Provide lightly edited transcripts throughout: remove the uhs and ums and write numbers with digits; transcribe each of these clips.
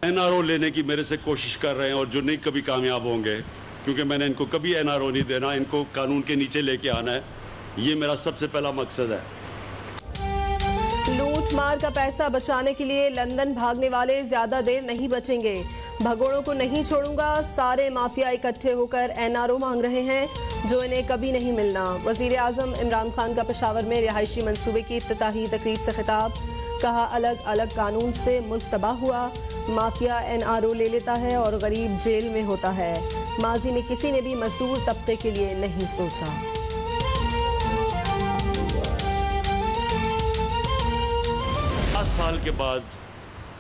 NRO लेने की मेरे से कोशिश कर रहे हैं और जो नहीं कभी कामयाब होंगे, क्योंकि मैंने इनको कभी NRO नहीं देना, इनको कानून के नीचे लेके आना है। ये मेरा सबसे पहला मकसद है। लूट मार का पैसा बचाने के लिए लंदन भागने वाले ज्यादा देर नहीं बचेंगे। भगोड़ों को नहीं छोड़ूंगा, सारे माफिया इकट्ठे होकर NRO मांग रहे हैं जो इन्हें कभी नहीं मिलना। वजीर आजम इमरान खान का पेशावर में रिहायशी मंसूबे की इफ्तिताही तकरीब से खिताब। कहा, अलग अलग कानून से मुल्क तबाह हुआ, माफिया NRO ले लेता है और गरीब जेल में होता है। माजी में किसी ने भी मजदूर तबके के लिए नहीं सोचा।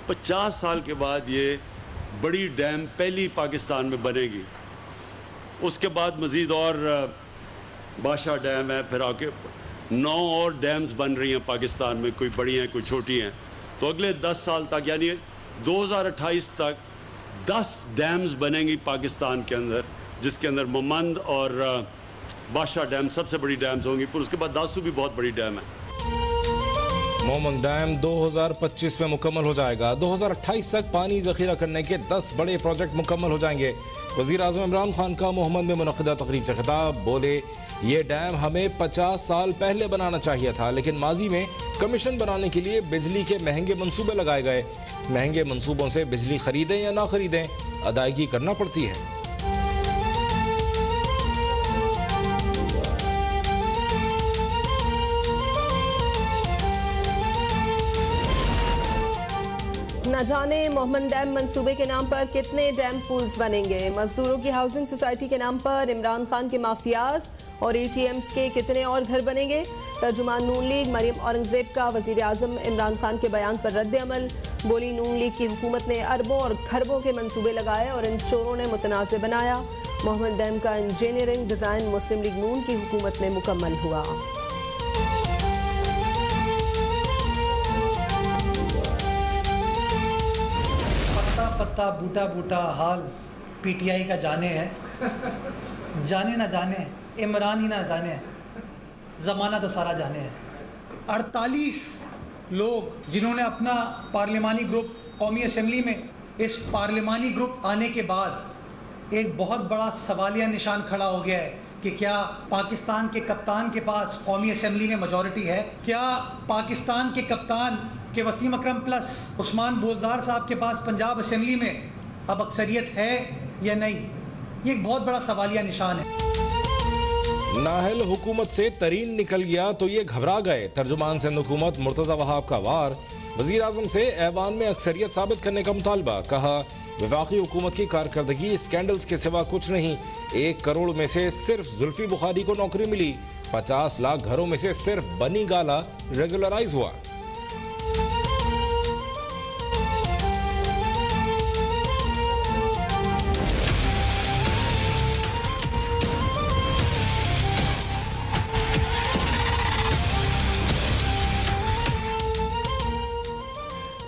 50 साल के बाद ये बड़ी डैम पहली पाकिस्तान में बनेगी। उसके बाद मज़ीद और बादशाह डैम है, फिर आके 9 और डैम्स बन रही हैं पाकिस्तान में, कोई बड़ी हैं कोई छोटी हैं। तो अगले 10 साल तक यानी 2028 तक 10 डैम्स बनेंगी पाकिस्तान के अंदर, जिसके अंदर ममंद और बादशाह डैम सबसे बड़ी डैम्स होंगी। फिर उसके बाद दासू भी बहुत बड़ी डैम है। मोमंग डैम 2025 में मुकम्मल हो जाएगा। 2028 तक पानी जखीरा करने के 10 बड़े प्रोजेक्ट मुकम्मल हो जाएंगे। वज़ीर आज़म इमरान खान का मोहम्मद में मुनक़दा तकरीब से खिताब। बोले, ये डैम हमें 50 साल पहले बनाना चाहिए था, लेकिन माजी में कमीशन बनाने के लिए बिजली के महंगे मंसूबे लगाए गए। महंगे मंसूबों से बिजली खरीदें या ना खरीदें, अदायगी करना पड़ती है। न जाने मोहम्मद डैम मंसूबे के नाम पर कितने डैम फूल्स बनेंगे। मजदूरों की हाउसिंग सोसाइटी के नाम पर इमरान खान के माफियाज और ATMs के कितने और घर बनेंगे। तर्जुमान नून लीग मरियम औरंगजेब का वजीर आजम इमरान खान के बयान पर रद्द अमल। बोली, नून लीग की हुकूमत ने अरबों और खरबों के मंसूबे लगाए और इन चोरों ने मुतनाज़ बनाया। मोहम्मद डैम का इंजीनियरिंग डिज़ाइन मुस्लिम लीग नून की हुकूमत में मुकम्मल हुआ। पत्ता बूटा बूटा हाल PTI का जाने है, जाने ना जाने, इमरान ही ना जाने, ज़माना तो सारा जाने है। 48 लोग जिन्होंने अपना पार्लिमानी ग्रुप कौमी असम्बली में, इस पार्लिमानी ग्रुप आने के बाद एक बहुत बड़ा सवालिया निशान खड़ा हो गया है कि क्या पाकिस्तान के कप्तान के पास कौमी असम्बली में मेजॉरिटी है? क्या पाकिस्तान के कप्तान के वसीम अकरम प्लस उस्मान बोजदार साहब के पास पंजाब असम्बली में अब अक्सरियत है या नहीं? ये एक बहुत बड़ा सवालिया निशान है। नाहल हुकूमत से तरीन निकल गया तो ये घबरा गए। तर्जुमान सिंध हुकूमत मुर्तज़ा वहाब का वार। वज़ीर आज़म से ऐवान में अक्सरियत साबित करने का मुतालबा। कहा, वफाकी हुकूमत की कारकर्दगी स्कैंडल्स के सिवा कुछ नहीं। 1 करोड़ में से सिर्फ जुल्फी बुखारी को नौकरी मिली। 50 लाख घरों में से सिर्फ बनी गाला रेगुलराइज हुआ।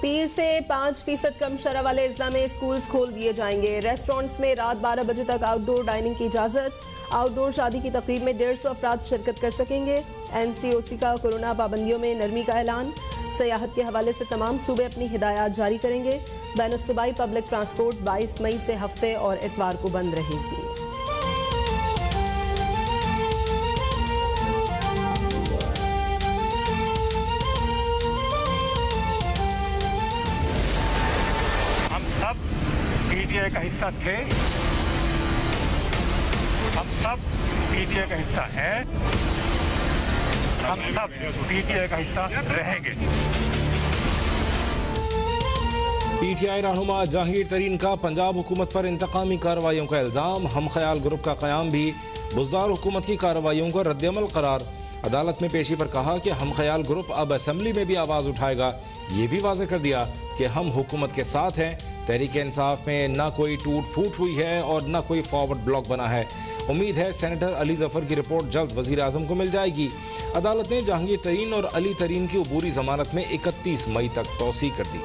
पीर से 5% कम शरह वाले अजला में स्कूल्स खोल दिए जाएंगे। रेस्टोरेंट्स में रात 12 बजे तक आउटडोर डाइनिंग की इजाज़त। आउटडोर शादी की तकरीब में 150 अफराद शिरकत कर सकेंगे। NCOC का कोरोना पाबंदियों में नरमी का ऐलान। सयाहत के हवाले से तमाम सूबे अपनी हिदायत जारी करेंगे। बैनुस्सूबाई पब्लिक ट्रांसपोर्ट 22 मई से हफ्ते और इतवार को बंद रहेगी। PTI का हिस्सा थे, हम सब PTI का हिस्सा हैं, हम सब PTI का हिस्सा रहेंगे। PTI रहनुमा जहांगीर तरीन का पंजाब हुकूमत पर इंतकामी कार्रवाइयों का इल्ज़ाम। हम ख्याल ग्रुप का क़याम भी बुज़दार हुकूमत की कार्रवाइयों का रद्दअमल करार। अदालत में पेशी पर कहा कि हम ख्याल ग्रुप अब असम्बली में भी आवाज़ उठाएगा। ये भी वाज़ेह कर दिया कि हम हुकूमत के साथ हैं। तहरीक इंसाफ में ना कोई टूट फूट हुई है और ना कोई फॉरवर्ड ब्लॉक बना है। उम्मीद है सेनेटर अली जफर की रिपोर्ट जल्द वजीर आजम को मिल जाएगी। अदालत ने जहांगीर तरीन और अली तरीन की अबूरी जमानत में 31 मई तक तौसीह कर दी।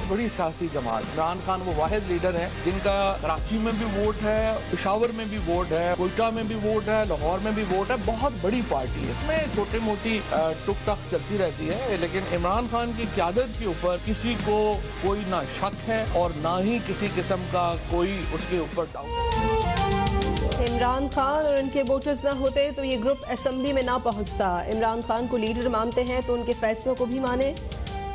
बड़ी सियासी जमात। इमरान खान वो वाहिद लीडर है जिनका कराची में भी वोट है, पेशावर में भी वोट है, कोयटा में भी वोट है, लाहौर में भी वोट है। बहुत बड़ी पार्टी है, इसमें छोटी मोटी टुक टक चलती रहती है, लेकिन इमरान खान की क़यादत के ऊपर किसी को कोई ना शक है और ना ही किसी किस्म का कोई उसके ऊपर डाउट। इमरान खान और उनके वोटर्स ना होते तो ये ग्रुप असेंबली में ना पहुंचता। इमरान खान को लीडर मानते हैं तो उनके फैसलों को भी माने।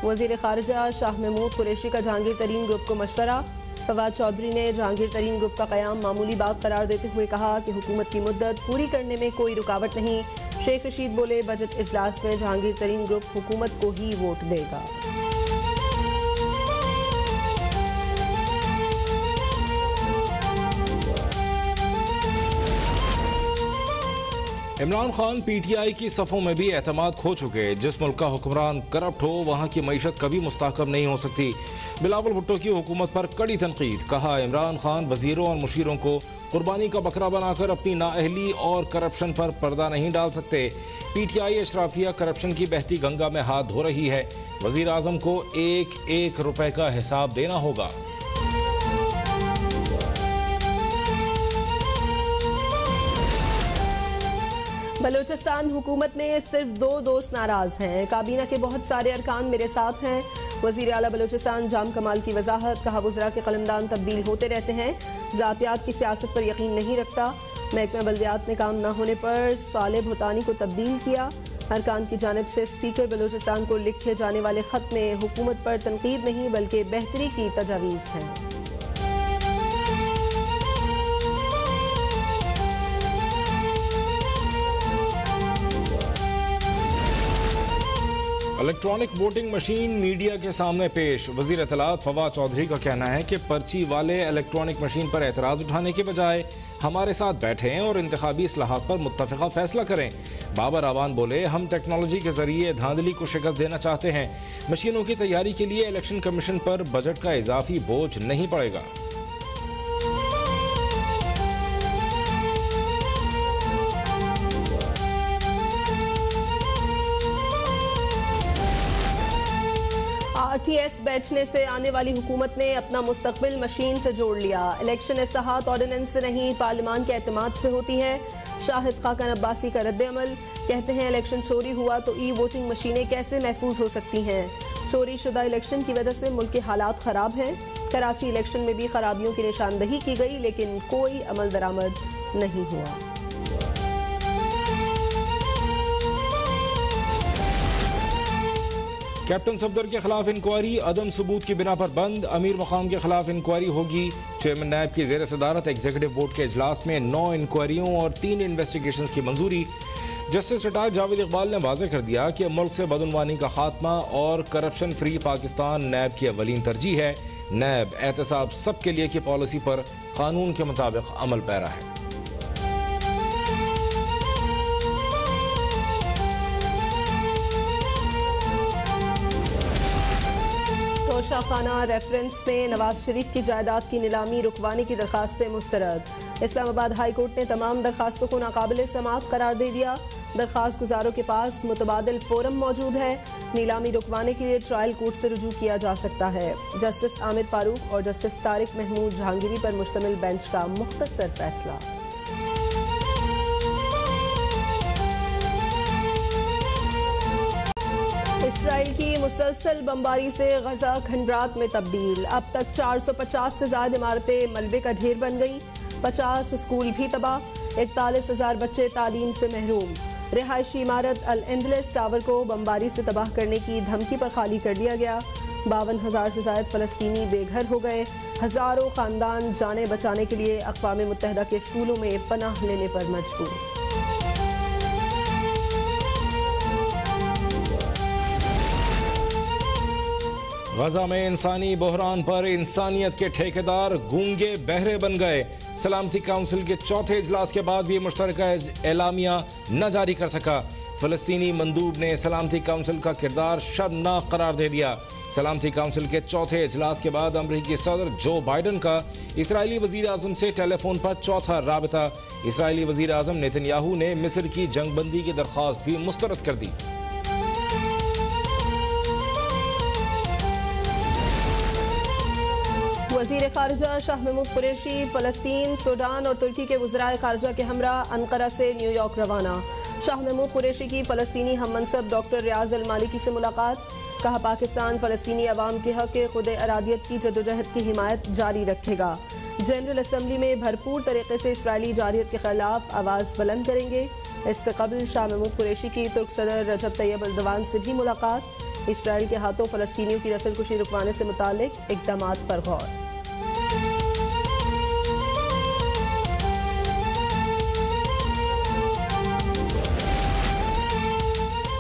वज़ीर ख़ारिजा शाह महमूद कुरैशी का जहांगीर तरीन ग्रुप को मशवरा। फवाद चौधरी ने जहांगीर तरीन ग्रुप का क़याम मामूली बात करार देते हुए कहा कि हुकूमत की मुद्दत पूरी करने में कोई रुकावट नहीं। शेख रशीद बोले, बजट इजलास में जहांगीर तरीन ग्रुप हुकूमत को ही वोट देगा। इमरान खान पीटीआई की सफ़ों में भी एतमाद खो चुके। जिस मुल्क का हुक्मरान करप्ट हो वहाँ की मईशत कभी मुस्तहकम नहीं हो सकती। बिलावल भुट्टो की हुकूमत पर कड़ी तनकीद। कहा, इमरान खान वजीरों और मुशीरों को कुर्बानी का बकरा बनाकर अपनी नाअहली और करप्शन पर पर्दा नहीं डाल सकते। पीटीआई अशराफिया करप्शन की बहती गंगा में हाथ धो रही है। वजीर आजम को एक एक रुपए का हिसाब देना होगा। बलूचिस्तान हुकूमत में सिर्फ 2 दोस्त नाराज हैं। काबीना के बहुत सारे अरकान मेरे साथ हैं। वज़ीर आला बलूचिस्तान जाम कमाल की वजाहत। कहा, वज़रा के कलमदान तब्दील होते रहते हैं, ज़ातियात की सियासत पर यकीन नहीं रखता। महकमा बल्दियात में काम न होने पर साले भूतानी को तब्दील किया। अरकान की जानिब से स्पीकर बलूचिस्तान को लिखे जाने वाले ख़त में हुकूमत पर तनकीद नहीं बल्कि बेहतरी की तजावीज़ हैं। इलेक्ट्रॉनिक वोटिंग मशीन मीडिया के सामने पेश। वज़ीर इत्तलात फवाद चौधरी का कहना है कि पर्ची वाले इलेक्ट्रॉनिक मशीन पर एतराज़ उठाने के बजाय हमारे साथ बैठें और इंतखाबी इस्लाहात पर मुत्तफ़िक़ा फैसला करें। बाबर आवान बोले, हम टेक्नोलॉजी के जरिए धांधली को शिकस्त देना चाहते हैं। मशीनों की तैयारी के लिए इलेक्शन कमीशन पर बजट का इजाफी बोझ नहीं पड़ेगा। RTS बैठने से आने वाली हुकूमत ने अपना मुस्तकबिल मशीन से जोड़ लिया। इलेक्शन इस्लाहात ऑर्डिनेंस से नहीं, पार्लिमान के एतमाद से होती है। शाहिद खाकन अब्बासी का रद्द-ए-अमल। कहते हैं, इलेक्शन चोरी हुआ तो ई-वोटिंग मशीनें कैसे महफूज हो सकती हैं। चोरी शुदा इलेक्शन की वजह से मुल्क के हालात ख़राब हैं। कराची इलेक्शन में भी खराबियों की निशानदही की गई, लेकिन कोई अमल दरामद नहीं हुआ। कैप्टन सफदर के खिलाफ इंक्वायरी अदम सबूत की बिना पर बंद। अमीर मकाम के खिलाफ इंक्वायरी होगी। चेयरमैन नायब की जेर सदारत एग्जीक्यूटिव बोर्ड के इजलास में 9 इंक्वायरियों और 3 इन्वेस्टिगेशन की मंजूरी। जस्टिस रिटायर्ड जावेद इकबाल ने वाज़ेह कर दिया कि मुल्क से बदउनवानी का खात्मा और करप्शन फ्री पाकिस्तान नैब की अवलीन तरजीह है। नैब एहतसाब सबके लिए की पॉलिसी पर कानून के मुताबिक अमल पैरा है। तोशाखाना रेफरेंस में नवाज शरीफ की जायदाद की नीलामी रुकवाने की दरखास्तें मुस्तरद। इस्लामाबाद हाई कोर्ट ने तमाम दरखास्तों को नाकाबिल समाअत करार दे दिया। दरखास्त गुजारों के पास मुतबादिल फोरम मौजूद है। नीलामी रुकवाने के लिए ट्रायल कोर्ट से रुजू किया जा सकता है। जस्टिस आमिर फारूक और जस्टिस तारिक महमूद जहांगीरी पर मुश्तमिल बेंच का मुख्तसर फैसला। इसराइल की मुसलसल बमबारी से गजा खंडरात में तब्दील। अब तक 450 से ज्यादा इमारतें मलबे का ढेर बन गईं। 50 स्कूल भी तबाह। 41,000 बच्चे तालीम से महरूम। रिहायशी इमारत अल एंडलेस टावर को बमबारी से तबाह करने की धमकी पर खाली कर दिया गया। 52,000 से ज्यादा फलस्तीनी बेघर हो गए। हजारों खानदान जाने बचाने के लिए अक़वाम मुत्तहिदा के स्कूलों में पनाह लेने पर मजबूर। गजा में इंसानी बहरान पर इंसानियत के ठेकेदार गूंगे बहरे बन गए। सलामती काउंसिल के चौथे इजलास के बाद भी मुश्तरका एलामिया न जारी कर सका। फलस्तीनी मंदूब ने सलामती काउंसिल का किरदार शर्मनाक करार दे दिया। सलामती काउंसिल के चौथे इजलास के बाद अमरीकी सदर जो बाइडन का इसराइली वजीर आजम से टेलीफोन पर चौथा राबता। इसराइली वजीर आजम नेतन्याहू ने मिस्र की जंगबंदी की दरख्वास्त भी मुस्तरद कर दी। वज़ीर ख़ारिजा शाह महमूद कुरैशी फ़लस्तीन, सूडान और तुर्की के वज़राए ख़ारिजा के हमरा अंकारा से न्यूयॉर्क रवाना। शाह महमूद कुरैशी की फ़लस्तीनी हम मनसब डॉक्टर रियाज अल मालिकी से मुलाकात। कहा पाकिस्तान फ़लस्तीनी अवाम के हक़ खुद अरादियत की जदोजहद की हिमायत जारी रखेगा। जनरल असम्बली में भरपूर तरीके से इसराइली जारहियत के खिलाफ आवाज़ बुलंद करेंगे। इससे कबल शाह महमूद कुरैशी की तुर्क सदर रजब तैयब एर्दोगान से भी मुलाकात। इसराइल के हाथों फ़लस्तीनियों की नस्लकुशी रुकवाने से मुताल्लिक इक़दामात पर गौर।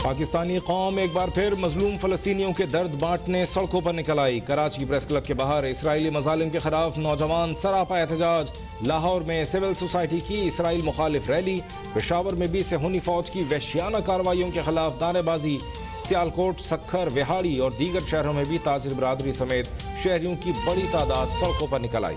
पाकिस्तानी कौम एक बार फिर मजलूम फ़लस्तीनियों के दर्द बांटने सड़कों पर निकल आई। कराची प्रेस क्लब के बाहर इसराइली मजालिम के खिलाफ नौजवान सरापा एहतजाज। लाहौर में सिविल सोसाइटी की इसराइल मुखालिफ रैली। पेशावर में भी सेहूनी फौज की वहशियाना कार्रवाइयों के खिलाफ नारेबाजी। सियालकोट, सक्खर, विहाड़ी और दीगर शहरों में भी ताजिर बरादरी समेत शहरियों की बड़ी तादाद सड़कों पर निकल आई।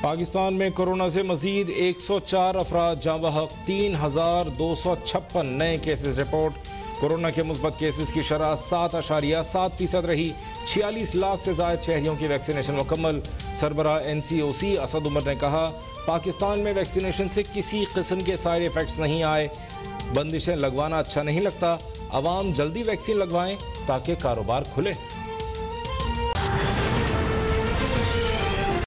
पाकिस्तान में कोरोना से मजीद 104 अफराद जाँ बहक, 3256 नए केसेस रिपोर्ट। कोरोना के मुस्बत केसेस की शरह 7.7% रही। 46 लाख से ज़ायद शहरियों की वैक्सीनेशन मुकम्मल। सरबराह NCOC असद उमर ने कहा, पाकिस्तान में वैक्सीनेशन से किसी किस्म के साइड इफ़ेक्ट्स नहीं आए। बंदिशें लगवाना अच्छा नहीं लगता, अवाम जल्दी वैक्सीन लगवाएं ताकि कारोबार खुले।